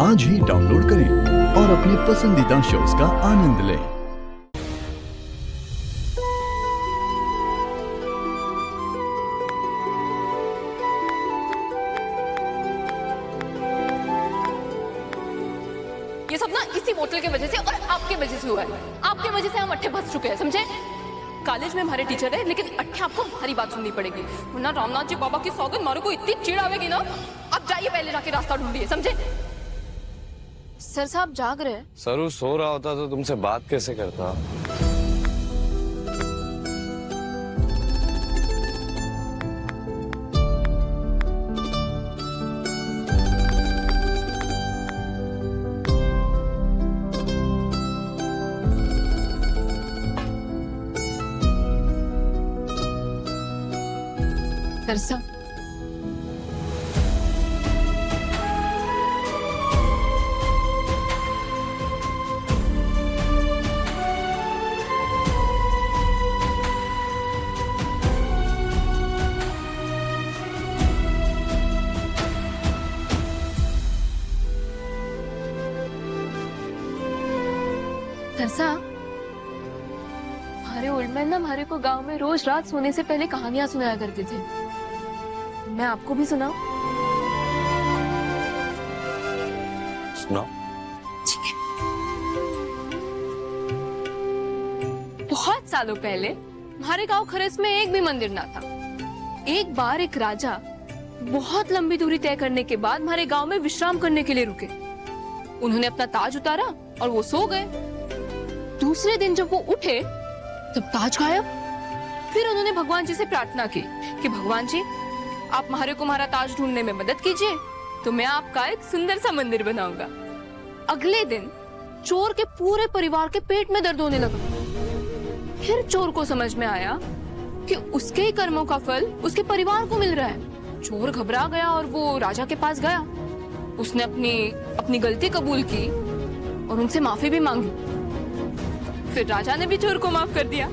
आज ही डाउनलोड करें और अपने पसंदीदा शोज का आनंद लें। ये सब ना इसी बोतल की वजह से और आपकी वजह से हुआ है। आपकी वजह से हम अट्ठे फंस चुके हैं, समझे? कॉलेज में हमारे टीचर है, लेकिन अट्ठे आपको हमारी बात सुननी पड़ेगी, वरना रामनाथ जी बाबा की सौगंध मारो को इतनी चिढ़ आवेगी ना। आप जाइए, पहले जाके रास्ता ढूंढिए, समझे? सर साहब जाग रहे हैं। सरू सो रहा होता तो तुमसे बात कैसे करता? सर साहब, सरसा, हमारे ओल्ड मैन ना हमारे को गांव में रोज रात सोने से पहले कहानियां सुनाया करते थे। मैं आपको भी सुनाऊं? सुनाओ। ठीक है। बहुत सालों पहले हमारे गांव खरस में एक भी मंदिर ना था। एक बार एक राजा बहुत लंबी दूरी तय करने के बाद हमारे गांव में विश्राम करने के लिए रुके। उन्होंने अपना ताज उतारा और वो सो गए। दूसरे दिन जब वो उठे तब ताज गायब। फिर उन्होंने भगवान जी से प्रार्थना की कि भगवान जी, आप हमारे को हमारा ताज ढूंढने में मदद कीजिए, तो मैं आपका एक सुंदर सा मंदिर बनाऊंगा। अगले दिन चोर के पूरे परिवार के पेट में दर्द होने लगा। फिर चोर को समझ में आया कि उसके ही कर्मों का फल उसके परिवार को मिल रहा है। चोर घबरा गया और वो राजा के पास गया। उसने अपनी गलती कबूल की और उनसे माफी भी मांगी। फिर राजा ने भी चोर को माफ कर दिया।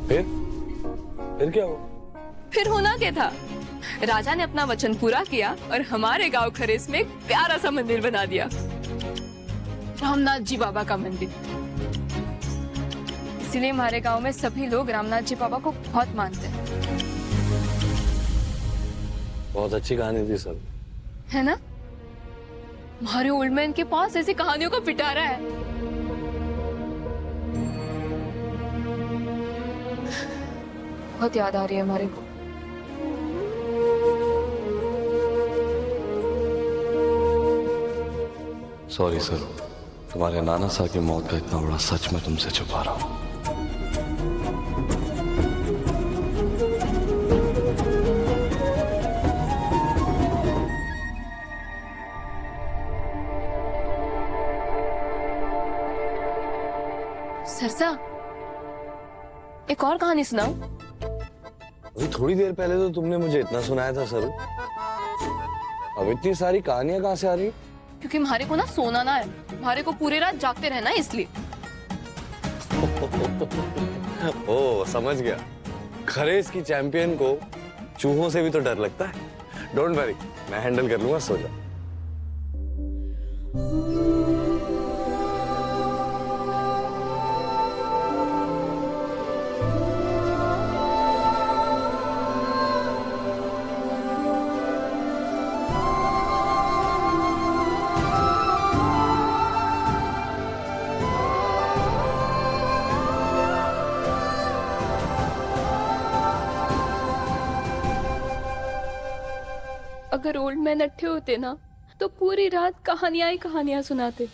फिर क्या हुआ? फिर होना क्या था, राजा ने अपना वचन पूरा किया और हमारे गांव खरेस में एक प्यारा सा मंदिर बना दिया, रामनाथ जी बाबा का मंदिर। इसीलिए हमारे गांव में सभी लोग रामनाथ जी बाबा को बहुत मानते हैं। बहुत अच्छी कहानी थी सर, है ना? हमारे ओल्ड मैन के पास ऐसी कहानियों का पिटारा है। बहुत याद आ रही है हमारे को। सॉरी सर, तुम्हारे नाना साहब की मौत का इतना बड़ा सच मैं तुमसे छुपा रहा हूं। सरसा, एक और कहानी सुनाओ। अभी थोड़ी देर पहले तो तुमने मुझे इतना सुनाया था सर, अब इतनी सारी कहानियां कहां से आ रही? क्योंकि हमारे को ना सोना ना है, हमारे को पूरी रात जागते रहना है, इसलिए। ओ समझ गया, खरेस की चैंपियन को चूहों से भी तो डर लगता है। डोंट वरी, मैं हैंडल कर लूंगा, सो जा। अगर ओल्ड मैन अट्ठे होते ना तो पूरी रात कहानियां ही कहानियां सुनाते।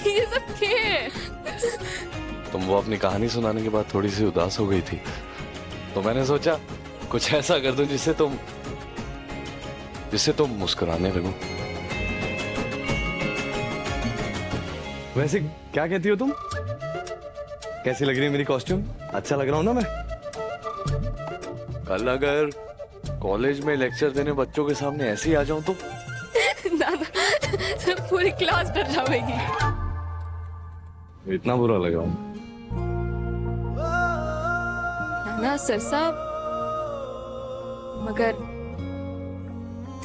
ये सब क्या है? तुम वो अपनी कहानी सुनाने के बाद थोड़ी सी उदास हो गई थी, तो मैंने सोचा कुछ ऐसा कर दूं जिससे तुम मुस्कुराने लगो। वैसे क्या कहती हो तुम? कैसी लग रही है मेरी कॉस्ट्यूम? अच्छा लग रहा हूं ना मैं? कल अगर कॉलेज में लेक्चर देने बच्चों के सामने ऐसे ही आ जाऊं तो? दादा पूरी क्लास डर जाएगी। इतना बुरा लगा हूं? ना सर साहब, मगर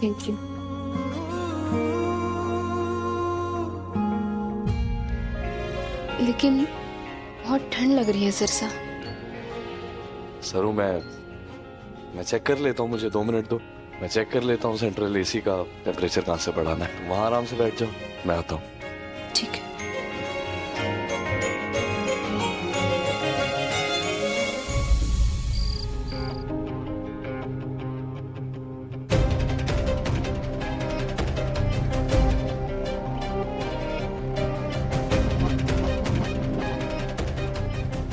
थैंक यू। लेकिन बहुत ठंड लग रही है सर साहब। सरू मैं चेक कर लेता हूँ, मुझे 2 मिनट दो। मैं चेक कर लेता हूँ सेंट्रल एसी का टेम्परेचर कहाँ से बढ़ाना है। वहां आराम से बैठ जाओ, मैं आता हूँ। ठीक है।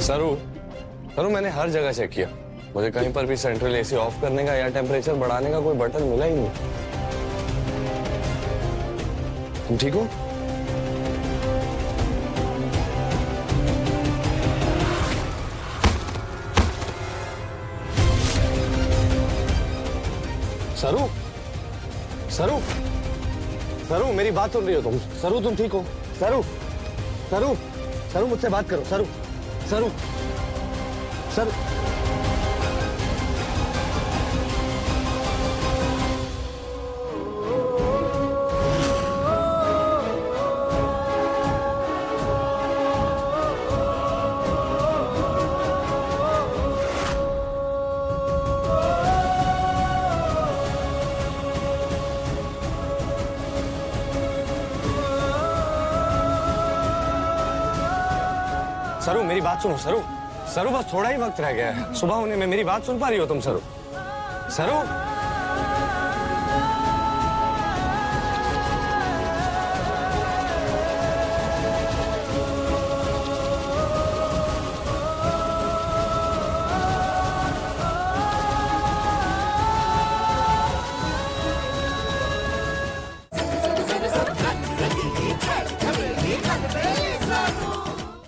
सरू, मैंने हर जगह चेक किया, मुझे कहीं पर भी सेंट्रल एसी ऑफ करने का या टेम्परेचर बढ़ाने का कोई बटन मिला ही नहीं। तुम ठीक हो? सरू, मेरी बात सुन रही हो तुम? सरू, तुम ठीक हो? सरू, मुझसे बात करो। सरू। सरू, मेरी बात सुनो। सरू, बस थोड़ा ही वक्त रह गया है सुबह होने में। मेरी बात सुन पा रही हो तुम? सरू।